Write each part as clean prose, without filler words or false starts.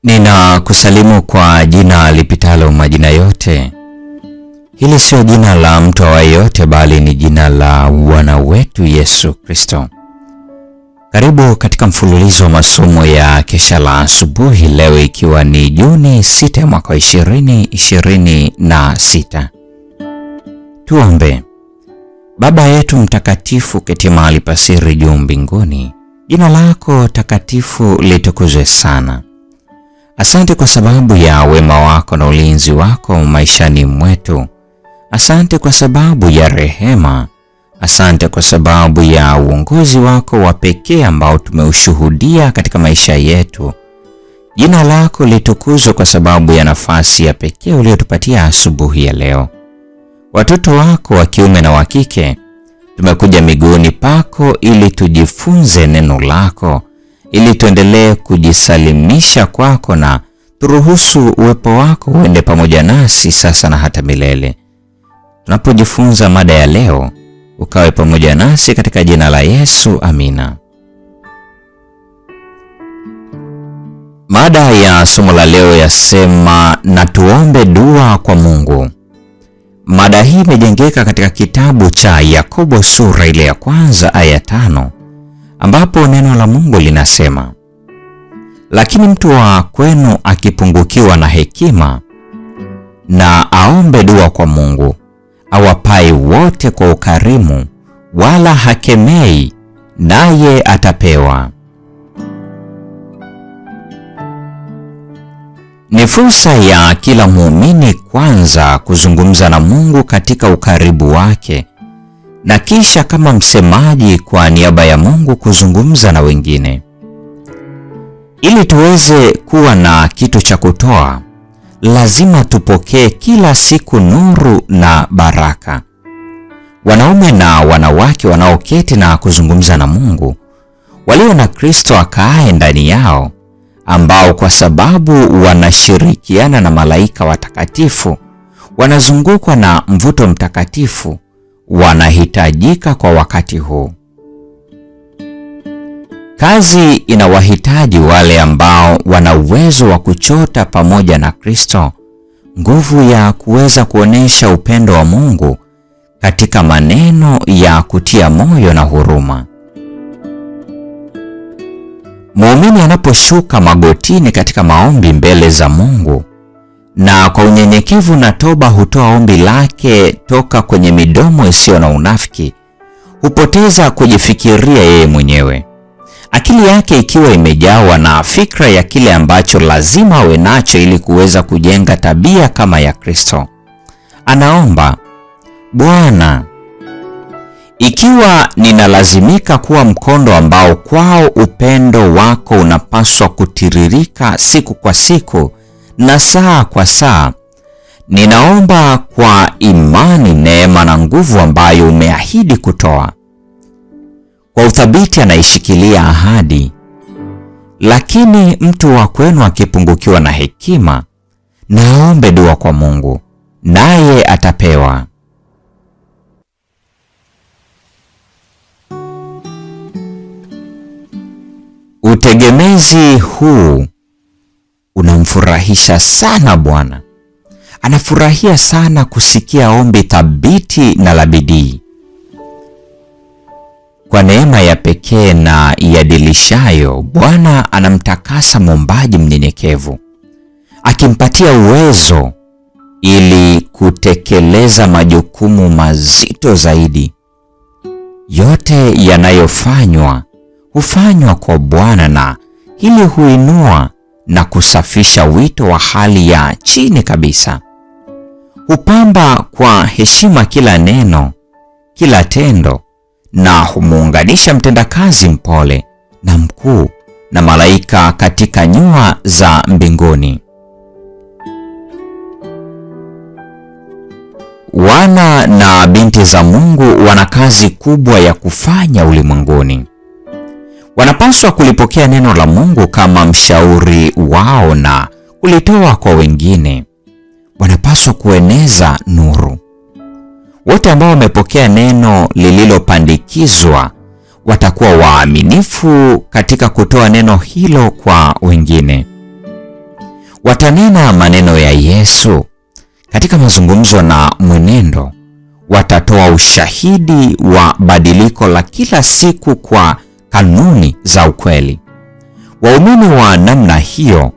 Ninakusalimu kwa jina lipitalo majina yote. Hili sio jina la mtu awaye yote, bali ni jina la Bwana wetu Yesu Kristo. Karibu katika mfululizo wa masomo ya kesha la asubuhi, leo ikiwa ni Juni 6 mwaka 2026. Tuombe. Baba yetu mtakatifu, keti mahali pasiri juu mbinguni, jina lako takatifu litukuzwe sana. Asante kwa sababu ya wema wako na ulinzi wako maishani mwetu. Asante kwa sababu ya rehema. Asante kwa sababu ya uongozi wako wa pekee ambao tumeushuhudia katika maisha yetu. Jina lako litukuzwe kwa sababu ya nafasi ya pekee uliyotupatia asubuhi ya leo. Watoto wako wa kiume na wa kike, tumekuja miguuni pako ili tujifunze neno lako, ili tuendelee kujisalimisha kwako na turuhusu uwepo wako uende pamoja nasi sasa na hata milele. Tunapojifunza mada ya leo, ukawe pamoja nasi katika jina la Yesu, amina. Mada ya somo la leo yasema na tuombe dua kwa Mungu. Mada hii imejengeka katika kitabu cha Yakobo sura ile ya kwanza aya 5, ambapo neno la Mungu linasema, lakini mtu wa kwenu akipungukiwa na hekima, na aombe dua kwa Mungu, awapai wote kwa ukarimu, wala hakemei, naye atapewa. Ni fursa ya kila muumini kwanza kuzungumza na Mungu katika ukaribu wake, na kisha kama msemaji kwa niaba ya Mungu kuzungumza na wengine. Ili tuweze kuwa na kitu cha kutoa, lazima tupokee kila siku nuru na baraka. Wanaume na wanawake wanaoketi na kuzungumza na Mungu, walio na Kristo akaaye ndani yao, ambao kwa sababu wanashirikiana na malaika watakatifu, wanazungukwa na mvuto mtakatifu, wanahitajika kwa wakati huu. Kazi inawahitaji wale ambao wana uwezo wa kuchota pamoja na Kristo nguvu ya kuweza kuonesha upendo wa Mungu katika maneno ya kutia moyo na huruma. Muumini anaposhuka magotini katika maombi mbele za Mungu, na kwa unyenyekevu na toba hutoa ombi lake toka kwenye midomo isiyo na unafiki, hupoteza kujifikiria yeye mwenyewe. Akili yake ikiwa imejawa na fikra ya kile ambacho lazima awe nacho ili kuweza kujenga tabia kama ya Kristo. Anaomba, Bwana, ikiwa ninalazimika kuwa mkondo ambao kwao upendo wako unapaswa kutiririka siku kwa siku na saa kwa saa, ninaomba kwa imani neema na nguvu ambayo umeahidi kutoa. Kwa uthabiti anaishikilia ahadi. Lakini mtu wa kwenu akipungukiwa na hekima, na aombe dua kwa Mungu, naye atapewa. Utegemezi huu unamfurahisha sana Bwana. Anafurahia sana kusikia ombi thabiti na la bidii. Kwa neema ya pekee na iadilishayo, Bwana anamtakasa mwombaji mnyenyekevu, akimpatia uwezo ili kutekeleza majukumu mazito zaidi. Yote yanayofanywa hufanywa kwa Bwana, na hili huinua na kusafisha wito wa hali ya chini kabisa. Hupamba kwa heshima kila neno, kila tendo, na humuunganisha mtendakazi mpole na mkuu na malaika katika nyua za mbinguni. Wana na binti za Mungu wana kazi kubwa ya kufanya ulimwenguni. Wanapaswa kulipokea neno la Mungu kama mshauri wao na kulitoa kwa wengine. Wanapaswa kueneza nuru. Wote ambao wamepokea neno lililopandikizwa watakuwa waaminifu katika kutoa neno hilo kwa wengine. Watanena maneno ya Yesu. Katika mazungumzo na mwenendo, watatoa ushahidi wa badiliko la kila siku kwa kanuni za ukweli. Waumini wa namna hiyo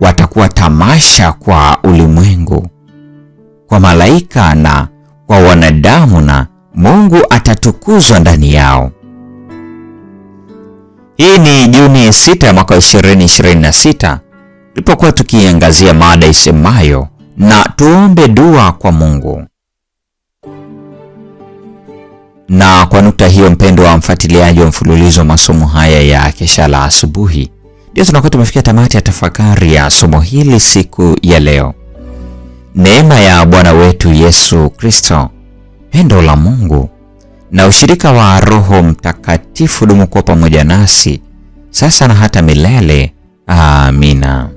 watakuwa tamasha kwa ulimwengu, kwa malaika na kwa wanadamu, na Mungu atatukuzwa ndani yao. Hii ni Juni 6 mwaka 2026, tulipokuwa tukiangazia mada isemayo na tuombe dua kwa Mungu. Na kwa nukta hiyo, mpendo wa mfuatiliaji wa mfululizo wa masomo haya ya Kesha la Asubuhi, ndio tunakuwa tumefikia tamati ya tafakari ya somo hili siku ya leo. Neema ya Bwana wetu Yesu Kristo, pendo la Mungu na ushirika wa Roho Mtakatifu dumu kwa pamoja nasi sasa na hata milele. Amina.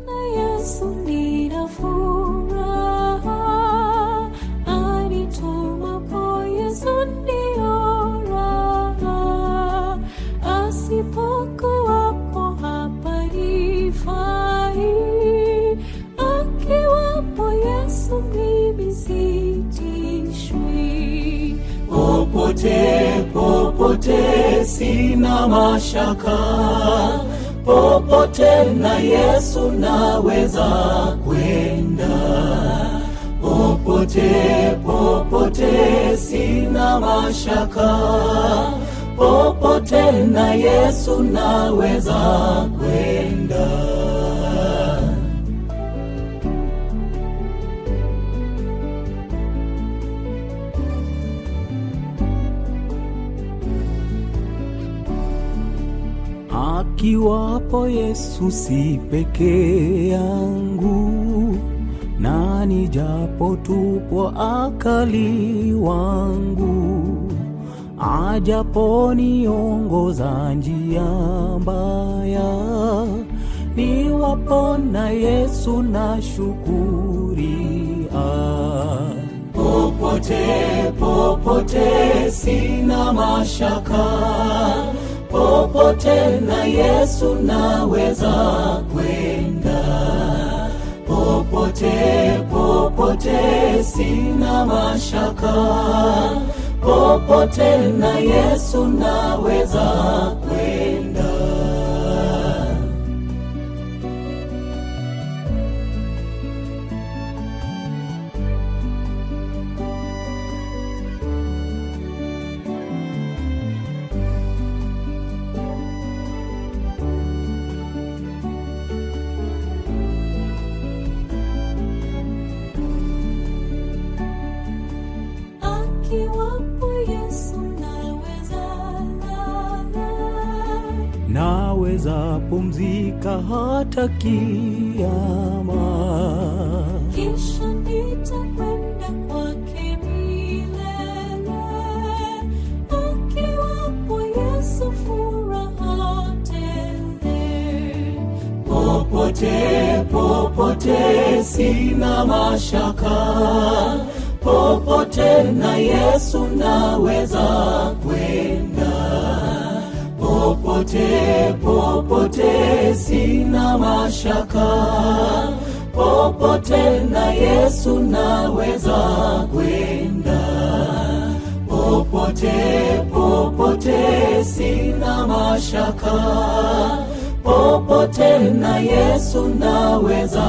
Popote sina mashaka, popote na Yesu naweza kwenda. Popote sina mashaka, popote na Yesu naweza kwenda. Akiwapo Yesu si peke yangu, na nijapo tupo akali wangu, ajapo niongoza njia mbaya, niwapo na Yesu na shukuria. Popote sina mashaka, popote na Yesu naweza kwenda. Popote sina mashaka, popote na Yesu naweza kwenda. Naweza pumzika hata kiyama, kisha nitakwenda kwake milele. Akiwapo Yesu furaha tele. Popote sina mashaka, popote na Yesu naweza kwenda. Popote sina mashaka, popote na Yesu naweza kwenda. Popote sina mashaka, popote na Yesu naweza